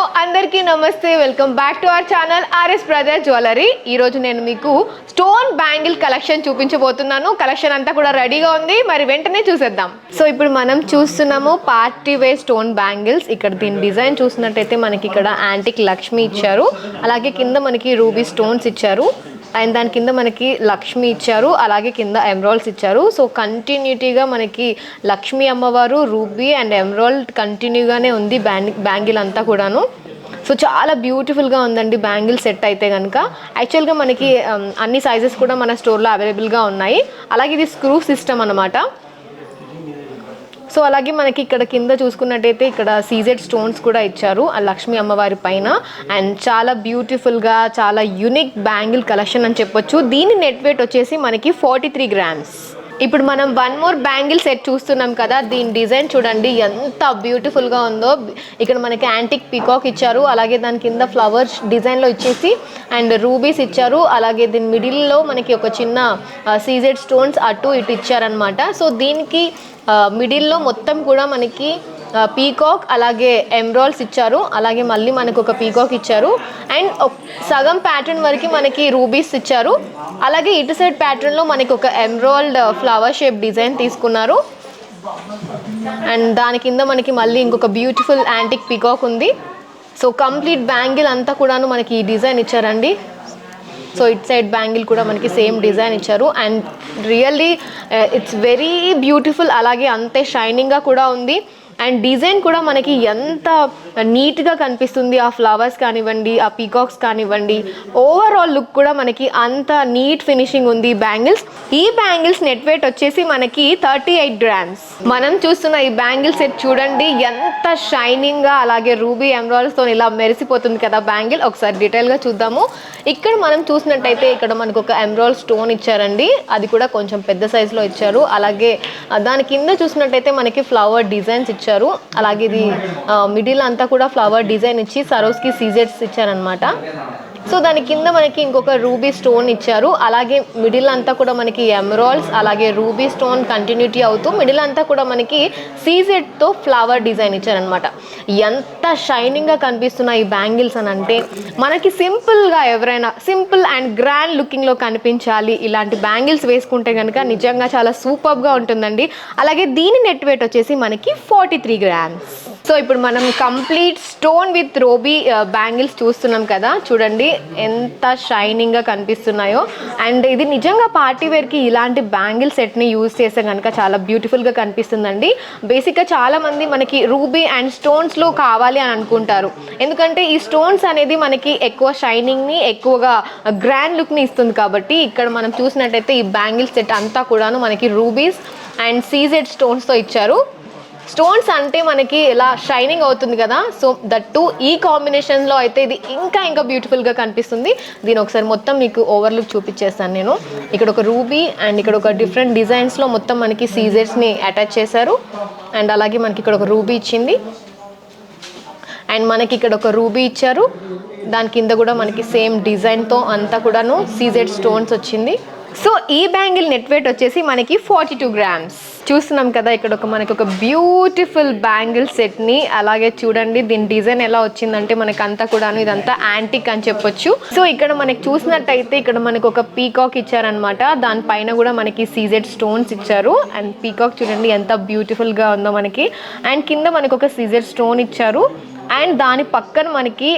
అందరికీ నమస్తే, welcome back to our channel RS brother jewellery. ఈరోజు నేను మీకు స్టోన్ బ్యాంగిల్ కలెక్షన్ చూపించబోతున్నాను. కలెక్షన్ అంతా కూడా రెడీగా ఉంది, మరి వెంటనే చూసేద్దాం. సో ఇప్పుడు మనం చూస్తున్నాము పార్టీ వేర్ స్టోన్ బ్యాంగిల్స్. ఇక్కడ దీని డిజైన్ చూసినట్టయితే మనకి ఇక్కడ యాంటిక్ లక్ష్మి ఇచ్చారు, అలాగే కింద మనకి రూబీ స్టోన్స్ ఇచ్చారు, అండ్ దాని కింద మనకి లక్ష్మి ఇచ్చారు, అలాగే కింద ఎమరాల్డ్స్ ఇచ్చారు. సో కంటిన్యూటీగా మనకి లక్ష్మీ అమ్మవారు, రూబీ అండ్ ఎమరాల్డ్ కంటిన్యూగానే ఉంది బ్యాంగిల్ అంతా కూడాను. సో చాలా బ్యూటిఫుల్గా ఉందండి బ్యాంగిల్ సెట్ అయితే కనుక. యాక్చువల్గా మనకి అన్ని సైజెస్ కూడా మన స్టోర్లో అవైలబుల్గా ఉన్నాయి. అలాగే ఇది స్క్రూ సిస్టమ్ అన్నమాట. సో అలాగే మనకి ఇక్కడ కింద చూసుకున్నట్టయితే ఇక్కడ సీజెడ్ స్టోన్స్ కూడా ఇచ్చారు ఆ లక్ష్మీ అమ్మవారి పైన. అండ్ చాలా బ్యూటిఫుల్గా చాలా యూనిక్ బ్యాంగిల్ కలెక్షన్ అని చెప్పొచ్చు. దీని నెట్ వెయిట్ వచ్చేసి మనకి 43 గ్రామ్స్. ఇప్పుడు మనం వన్ మోర్ బ్యాంగిల్ సెట్ చూస్తున్నాం కదా, దీని డిజైన్ చూడండి ఎంత బ్యూటిఫుల్గా ఉందో. ఇక్కడ మనకి యాంటిక్ పీకాక్ ఇచ్చారు, అలాగే దాని కింద ఫ్లవర్స్ డిజైన్లో ఇచ్చేసి అండ్ రూబీస్ ఇచ్చారు, అలాగే దీని మిడిల్లో మనకి ఒక చిన్న సీజెడ్ స్టోన్స్ అటు ఇటు ఇచ్చారనమాట. సో దీనికి మిడిల్లో మొత్తం కూడా మనకి పీకాక్ అలాగే ఎమరాల్డ్స్ ఇచ్చారు, అలాగే మళ్ళీ మనకు ఒక పీకాక్ ఇచ్చారు, అండ్ సగం ప్యాటర్న్ వరకు మనకి రూబీస్ ఇచ్చారు, అలాగే ఇటు సైడ్ ప్యాటర్న్లో మనకి ఒక ఎమరాల్డ్ ఫ్లవర్ షేప్ డిజైన్ తీసుకున్నారు. అండ్ దాని కింద మనకి మళ్ళీ ఇంకొక బ్యూటిఫుల్ యాంటిక్ పీకాక్ ఉంది. సో కంప్లీట్ బ్యాంగిల్ అంతా కూడాను మనకి ఈ డిజైన్ ఇచ్చారండి. సో ఇట్ సైడ్ బ్యాంగిల్ కూడా మనకి సేమ్ డిజైన్ ఇచ్చారు. And really it's very beautiful, అలాగే అంతే షైనింగ్గా కూడా ఉంది. అండ్ డిజైన్ కూడా మనకి ఎంత నీట్గా కనిపిస్తుంది. ఆ ఫ్లవర్స్ కానివ్వండి, ఆ పీకాక్స్ కానివ్వండి, ఓవరాల్ లుక్ కూడా మనకి అంత నీట్ ఫినిషింగ్ ఉంది బ్యాంగిల్స్. ఈ బ్యాంగిల్స్ నెట్ వెయిట్ వచ్చేసి మనకి 38 గ్రామ్స్. మనం చూస్తున్న ఈ బ్యాంగిల్ సెట్ చూడండి ఎంత షైనింగ్గా, అలాగే రూబీ ఎమరాల్డ్స్తో ఇలా మెరిసిపోతుంది కదా బ్యాంగిల్. ఒకసారి డీటెయిల్గా చూద్దాము. ఇక్కడ మనం చూసినట్టయితే ఇక్కడ మనకు ఒక ఎమరాల్డ్ స్టోన్ ఇచ్చారండి, అది కూడా కొంచెం పెద్ద సైజులో ఇచ్చారు. అలాగే దాని కింద చూసినట్టయితే మనకి ఫ్లవర్ డిజైన్స్ ఇచ్చారు, అలాగే ఇది మిడిల్ అంతా కూడా ఫ్లవర్ డిజైన్ ఇచ్చి సరోస్కి సీజెట్స్ ఇచ్చారనమాట. సో దాని కింద మనకి ఇంకొక రూబీ స్టోన్ ఇచ్చారు, అలాగే మిడిల్ అంతా కూడా మనకి ఎమరాల్డ్స్ అలాగే రూబీ స్టోన్ కంటిన్యూటీ అవుతూ మిడిల్ అంతా కూడా మనకి సీజెడ్తో ఫ్లవర్ డిజైన్ ఇచ్చారనమాట. ఎంత షైనింగ్గా కనిపిస్తున్న ఈ బ్యాంగిల్స్ అని అంటే, మనకి సింపుల్గా ఎవరైనా సింపుల్ అండ్ గ్రాండ్ లుకింగ్లో కనిపించాలి ఇలాంటి బ్యాంగిల్స్ వేసుకుంటే కనుక నిజంగా చాలా సూపర్గా ఉంటుందండి. అలాగే దీని నెట్ వెయిట్ వచ్చేసి మనకి 43 గ్రామ్స్. సో ఇప్పుడు మనం complete stone with ruby bangles చూస్తున్నాం కదా, చూడండి ఎంత షైనింగ్గా కనిపిస్తున్నాయో. అండ్ ఇది నిజంగా పార్టీ వేర్కి ఇలాంటి బ్యాంగిల్ సెట్ని యూజ్ చేస్తే కనుక చాలా బ్యూటిఫుల్గా కనిపిస్తుందండి. బేసిక్గా చాలామంది మనకి రూబీ అండ్ స్టోన్స్లో కావాలి అని అనుకుంటారు, ఎందుకంటే ఈ స్టోన్స్ అనేది మనకి ఎక్కువ షైనింగ్ని ఎక్కువగా గ్రాండ్ లుక్ని ఇస్తుంది. కాబట్టి ఇక్కడ మనం చూసినట్టయితే ఈ బ్యాంగిల్ సెట్ అంతా కూడాను మనకి రూబీస్ అండ్ సీజెడ్ స్టోన్స్తో ఇచ్చారు. స్టోన్స్ అంటే మనకి ఇలా షైనింగ్ అవుతుంది కదా, సో దట్ టు ఈ కాంబినేషన్లో అయితే ఇది ఇంకా బ్యూటిఫుల్గా కనిపిస్తుంది. దీని ఒకసారి మొత్తం మీకు ఓవర్లుక్ చూపించేస్తాను నేను. ఇక్కడ ఒక రూబీ అండ్ ఇక్కడ ఒక డిఫరెంట్ డిజైన్స్లో మొత్తం మనకి సీజర్స్ని అటాచ్ చేశారు. అండ్ అలాగే మనకి ఇక్కడ ఒక రూబీ ఇచ్చింది, అండ్ మనకి ఇక్కడ ఒక రూబీ ఇచ్చారు, దాని కింద కూడా మనకి సేమ్ డిజైన్తో అంతా కూడాను సీజెడ్ స్టోన్స్ వచ్చింది. సో ఈ బ్యాంగిల్ నెట్ వెయిట్ వచ్చేసి మనకి 42 గ్రామ్స్. చూస్తున్నాం కదా ఇక్కడ మనకి ఒక బ్యూటిఫుల్ బ్యాంగిల్ సెట్ని. అలాగే చూడండి దీని డిజైన్ ఎలా వచ్చిందంటే మనకి అంతా కూడాను ఇదంతా యాంటిక్ అని చెప్పొచ్చు. సో ఇక్కడ మనకి చూసినట్టయితే ఇక్కడ మనకి ఒక పీకాక్ ఇచ్చారనమాట, దానిపైన కూడా మనకి సీజెడ్ స్టోన్స్ ఇచ్చారు. అండ్ పీకాక్ చూడండి ఎంత బ్యూటిఫుల్గా ఉందో మనకి. అండ్ కింద మనకి ఒక సీజెడ్ స్టోన్ ఇచ్చారు, అండ్ దాని పక్కన మనకి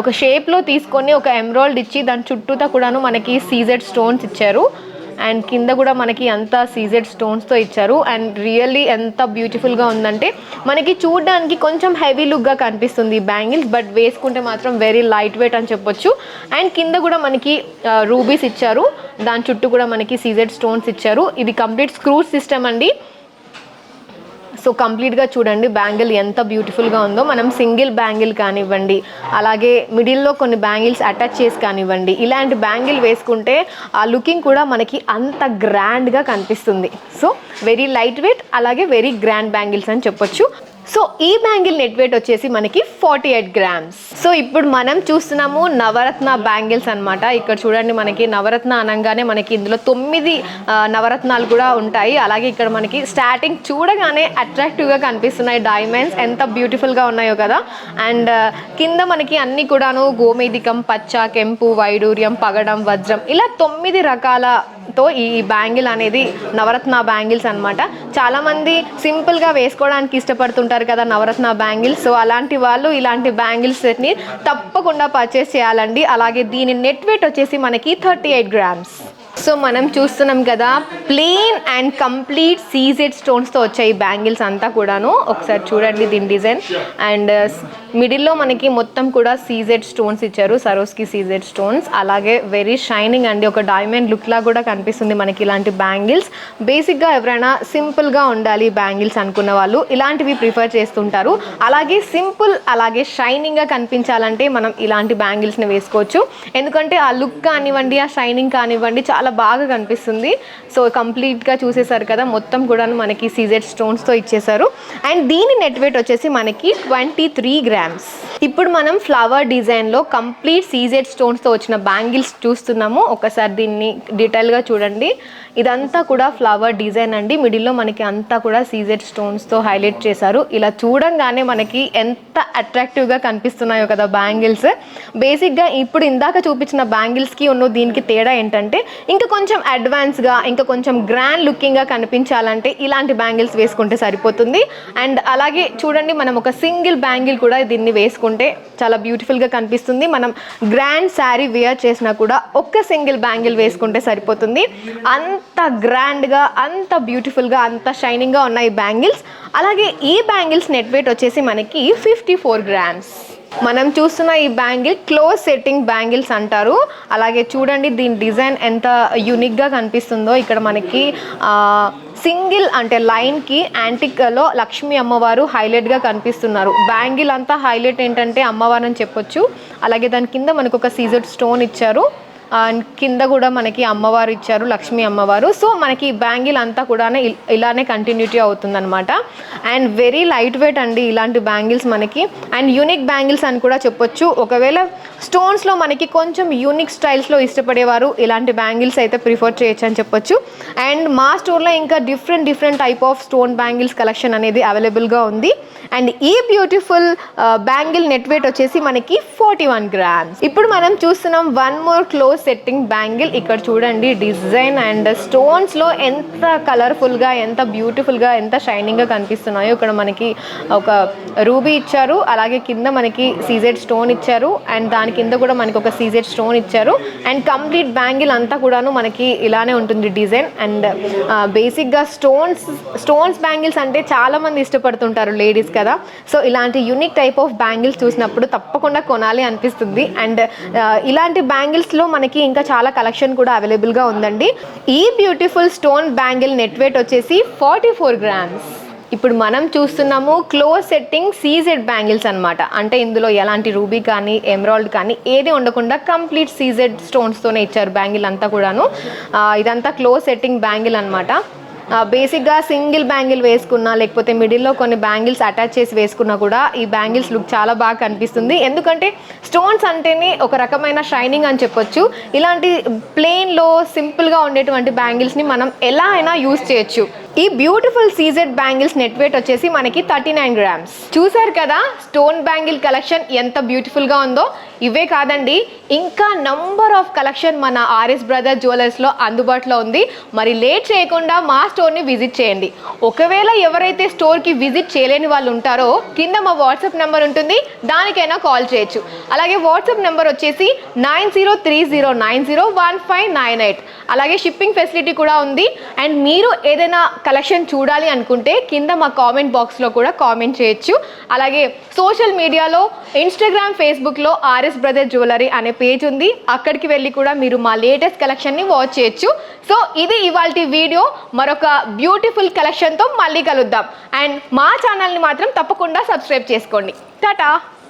ఒక షేప్లో తీసుకొని ఒక ఎమరాల్డ్ ఇచ్చి దాని చుట్టూతా కూడాను మనకి సీజెడ్ స్టోన్స్ ఇచ్చారు. అండ్ కింద కూడా మనకి అంతా సీజెడ్ స్టోన్స్తో ఇచ్చారు. అండ్ రియల్లీ ఎంత బ్యూటిఫుల్గా ఉందంటే మనకి చూడడానికి కొంచెం హెవీ లుక్గా కనిపిస్తుంది ఈ బ్యాంగిల్స్, బట్ వేసుకుంటే మాత్రం వెరీ లైట్ వెయిట్ అని చెప్పొచ్చు. అండ్ కింద కూడా మనకి రూబీస్ ఇచ్చారు, దాని చుట్టూ కూడా మనకి సీజెడ్ స్టోన్స్ ఇచ్చారు. ఇది కంప్లీట్ స్క్రూ సిస్టమ్ అండి. సో కంప్లీట్గా చూడండి బ్యాంగిల్ ఎంత బ్యూటిఫుల్గా ఉందో. మనం సింగిల్ బ్యాంగిల్ కానివ్వండి, అలాగే మిడిల్లో కొన్ని బ్యాంగిల్స్ అటాచ్ చేసి కానివ్వండి, ఇలాంటి బ్యాంగిల్ వేసుకుంటే ఆ లుకింగ్ కూడా మనకి అంత గ్రాండ్గా కనిపిస్తుంది. సో వెరీ లైట్ వెయిట్ అలాగే వెరీ గ్రాండ్ బ్యాంగిల్స్ అని చెప్పొచ్చు. సో ఈ బ్యాంగిల్ నెట్ వెయిట్ వచ్చేసి మనకి 48 గ్రామ్స్. సో ఇప్పుడు మనం చూస్తున్నాము నవరత్న బ్యాంగిల్స్ అన్నమాట. ఇక్కడ చూడండి, మనకి నవరత్న అనగానే మనకి ఇందులో 9 నవరత్నాలు కూడా ఉంటాయి. అలాగే ఇక్కడ మనకి స్టార్టింగ్ చూడగానే అట్రాక్టివ్గా కనిపిస్తున్నాయి డైమండ్స్, ఎంత బ్యూటిఫుల్గా ఉన్నాయో కదా. అండ్ కింద మనకి అన్ని కూడాను గోమేదికం, పచ్చ, కెంపు, వైడూర్యం, పగడం, వజ్రం ఇలా 9 రకాలతో ఈ బ్యాంగిల్ అనేది నవరత్న బ్యాంగిల్స్ అన్నమాట. చాలామంది సింపుల్గా వేసుకోవడానికి ఇష్టపడుతుంటారు కదా నవరత్న బ్యాంగిల్స్. సో అలాంటి వాళ్ళు ఇలాంటి బ్యాంగిల్స్ సెట్ని తప్పకుండా పర్చేస్ చేయాలండి. అలాగే దీని నెట్ వెయిట్ వచ్చేసి మనకి 38 గ్రామ్స్. సో మనం చూస్తున్నాం కదా, ప్లెయిన్ అండ్ కంప్లీట్ సీజెడ్ స్టోన్స్తో వచ్చాయి బ్యాంగిల్స్ అంతా కూడాను. ఒకసారి చూడండి దీని డిజైన్. అండ్ మిడిల్లో మనకి మొత్తం కూడా సీజెడ్ స్టోన్స్ ఇచ్చారు, సరోస్కి సీజెడ్ స్టోన్స్. అలాగే వెరీ షైనింగ్ అండి, ఒక డైమండ్ లుక్ లా కూడా కనిపిస్తుంది మనకి ఇలాంటి బ్యాంగిల్స్. బేసిక్గా ఎవరైనా సింపుల్గా ఉండాలి బ్యాంగిల్స్ అనుకున్న వాళ్ళు ఇలాంటివి ప్రిఫర్ చేస్తుంటారు. అలాగే సింపుల్ అలాగే షైనింగ్గా కనిపించాలంటే మనం ఇలాంటి బ్యాంగిల్స్ని వేసుకోవచ్చు. ఎందుకంటే ఆ లుక్ కానివ్వండి, ఆ షైనింగ్ కానివ్వండి చాలా బాగా కనిపిస్తుంది. సో కంప్లీట్గా చూసేసారు కదా, మొత్తం కూడా మనకి సీజెడ్ స్టోన్స్తో ఇచ్చేసారు. అండ్ దీని నెట్ వెయిట్ వచ్చేసి మనకి 23 గ్రామ్స్. ఇప్పుడు మనం ఫ్లవర్ డిజైన్లో కంప్లీట్ సీజెడ్ స్టోన్స్తో వచ్చిన బ్యాంగిల్స్ చూస్తున్నాము. ఒకసారి దీన్ని డీటెయిల్గా చూడండి. ఇదంతా కూడా ఫ్లవర్ డిజైన్ అండి. మిడిల్లో మనకి అంతా కూడా సీజెడ్ స్టోన్స్తో హైలైట్ చేశారు. ఇలా చూడంగానే మనకి ఎంత అట్రాక్టివ్గా కనిపిస్తున్నాయో కదా బ్యాంగిల్స్. బేసిక్గా ఇప్పుడు ఇందాక చూపించిన బ్యాంగిల్స్కి ఉన్న దీనికి తేడా ఏంటంటే, ఇంకా కొంచెం అడ్వాన్స్గా, ఇంకా కొంచెం గ్రాండ్ లుకింగ్గా కనిపించాలంటే ఇలాంటి బ్యాంగిల్స్ వేసుకుంటే సరిపోతుంది. అండ్ అలాగే చూడండి, మనం ఒక సింగిల్ బ్యాంగిల్ కూడా దీన్ని వేసుకుంటే చాలా బ్యూటిఫుల్గా కనిపిస్తుంది. మనం గ్రాండ్ శారీ వేర్ చేసినా కూడా ఒక్క సింగిల్ బ్యాంగిల్ వేసుకుంటే సరిపోతుంది. అంత గ్రాండ్గా, అంత బ్యూటిఫుల్గా, అంత షైనింగ్గా ఉన్నాయి బ్యాంగిల్స్. అలాగే ఈ బ్యాంగిల్స్ నెట్ వెయిట్ వచ్చేసి మనకి 54 గ్రామ్స్. మనం చూస్తున్న ఈ బ్యాంగిల్ క్లోజ్ సెట్టింగ్ బ్యాంగిల్స్ అంటారు. అలాగే చూడండి దీని డిజైన్ ఎంత యూనిక్గా కనిపిస్తుందో. ఇక్కడ మనకి సింగిల్ అంటే లైన్కి యాంటిక్లో లక్ష్మీ అమ్మవారు హైలైట్గా కనిపిస్తున్నారు. బ్యాంగిల్ అంతా హైలైట్ ఏంటంటే అమ్మవారు అని చెప్పొచ్చు. అలాగే దాని కింద మనకు ఒక సీజెడ్ స్టోన్ ఇచ్చారు. కింద కూడా మనకి అమ్మవారు ఇచ్చారు, లక్ష్మీ అమ్మవారు. సో మనకి బ్యాంగిల్ అంతా కూడా ఇలానే కంటిన్యూటీ అవుతుందన్నమాట. అండ్ వెరీ లైట్ వెయిట్ అండి ఇలాంటి బ్యాంగిల్స్ మనకి. అండ్ యూనిక్ బ్యాంగిల్స్ అని కూడా చెప్పొచ్చు. ఒకవేళ స్టోన్స్లో మనకి కొంచెం యూనిక్ స్టైల్స్లో ఇష్టపడేవారు ఇలాంటి బ్యాంగిల్స్ అయితే ప్రిఫర్ చేయొచ్చు అని చెప్పొచ్చు. అండ్ మా స్టోర్లో ఇంకా different type of stone bangles collection అనేది అవైలబుల్గా ఉంది. అండ్ ఈ బ్యూటిఫుల్ బ్యాంగిల్ నెట్ వెయిట్ వచ్చేసి మనకి 41 గ్రామ్స్. ఇప్పుడు మనం చూస్తున్నాం one more close setting bangle. ఇక్కడ చూడండి డిజైన్ అండ్ స్టోన్స్లో ఎంత కలర్ఫుల్గా, ఎంత బ్యూటిఫుల్గా, ఎంత షైనింగ్గా కనిపిస్తున్నాయో. ఇక్కడ మనకి ఒక రూబీ ఇచ్చారు, అలాగే కింద మనకి సీజెడ్ స్టోన్ ఇచ్చారు. అండ్ దాని కింద కూడా మనకి ఒక సీజెడ్ స్టోన్ ఇచ్చారు. అండ్ కంప్లీట్ బ్యాంగిల్ అంతా కూడాను మనకి ఇలానే ఉంటుంది డిజైన్. అండ్ బేసిక్గా స్టోన్స్ బ్యాంగిల్స్ అంటే చాలామంది ఇష్టపడుతుంటారు లేడీస్ కదా. సో ఇలాంటి యూనిక్ టైప్ ఆఫ్ బ్యాంగిల్స్ చూసినప్పుడు తప్పకుండా కొనాలి అనిపిస్తుంది. అండ్ ఇలాంటి బ్యాంగిల్స్లో మనకి ఇంకా చాలా కలెక్షన్ కూడా అవైలబుల్గా ఉందండి. ఈ beautiful stone bangle net weight వచ్చేసి 44 గ్రామ్స్. ఇప్పుడు మనం చూస్తున్నాము క్లోజ్ సెట్టింగ్ సీజెడ్ బ్యాంగిల్స్ అనమాట. అంటే ఇందులో ఎలాంటి రూబీ కానీ, ఎమరాల్డ్ కానీ ఏది ఉండకుండా కంప్లీట్ సీజెడ్ స్టోన్స్తోనే ఇచ్చారు బ్యాంగిల్ అంతా కూడాను. ఇదంతా క్లోజ్ సెట్టింగ్ బ్యాంగిల్ అనమాట. బేసిక్గా సింగిల్ బ్యాంగిల్ వేసుకున్నా, లేకపోతే మిడిల్లో కొన్ని బ్యాంగిల్స్ అటాచ్ చేసి వేసుకున్నా కూడా ఈ బ్యాంగిల్స్ లుక్ చాలా బాగా కనిపిస్తుంది. ఎందుకంటే స్టోన్స్ అంటేనే ఒక రకమైన షైనింగ్ అని చెప్పొచ్చు. ఇలాంటి ప్లెయిన్లో సింపుల్గా ఉండేటువంటి బ్యాంగిల్స్ని మనం ఎలా అయినా యూజ్ చేయొచ్చు. ఈ beautiful CZ bangles net weight వచ్చేసి మనకి 39 గ్రామ్స్. చూసారు కదా స్టోన్ బ్యాంగిల్ కలెక్షన్ ఎంత బ్యూటిఫుల్గా ఉందో. ఇవే కాదండి, ఇంకా నంబర్ ఆఫ్ కలెక్షన్ మన ఆర్ఎస్ బ్రదర్ జ్యువెలర్స్లో అందుబాటులో ఉంది. మరి లేట్ చేయకుండా మా స్టోర్ని విజిట్ చేయండి. ఒకవేళ ఎవరైతే స్టోర్కి విజిట్ చేయలేని వాళ్ళు ఉంటారో కింద మా వాట్సాప్ నెంబర్ ఉంటుంది, దానికైనా కాల్ చేయొచ్చు. అలాగే వాట్సాప్ నెంబర్ వచ్చేసి 9030901598. అలాగే షిప్పింగ్ ఫెసిలిటీ కూడా ఉంది. అండ్ మీరు ఏదైనా కలెక్షన్ చూడాలి అనుకుంటే కింద మా కామెంట్ బాక్స్లో కూడా కామెంట్ చేయొచ్చు. అలాగే సోషల్ మీడియాలో ఇన్స్టాగ్రామ్, ఫేస్బుక్లో ఆర్ఎస్ బ్రదర్ జ్యువెలరీ అనే పేజ్ ఉంది. అక్కడికి వెళ్ళి కూడా మీరు మా లేటెస్ట్ కలెక్షన్ని వాచ్ చేయొచ్చు. సో ఇది ఇవాల్టి వీడియో. మరొక బ్యూటిఫుల్ కలెక్షన్తో మళ్ళీ కలుద్దాం. అండ్ మా ఛానల్ని మాత్రం తప్పకుండా సబ్స్క్రైబ్ చేసుకోండి. టాటా.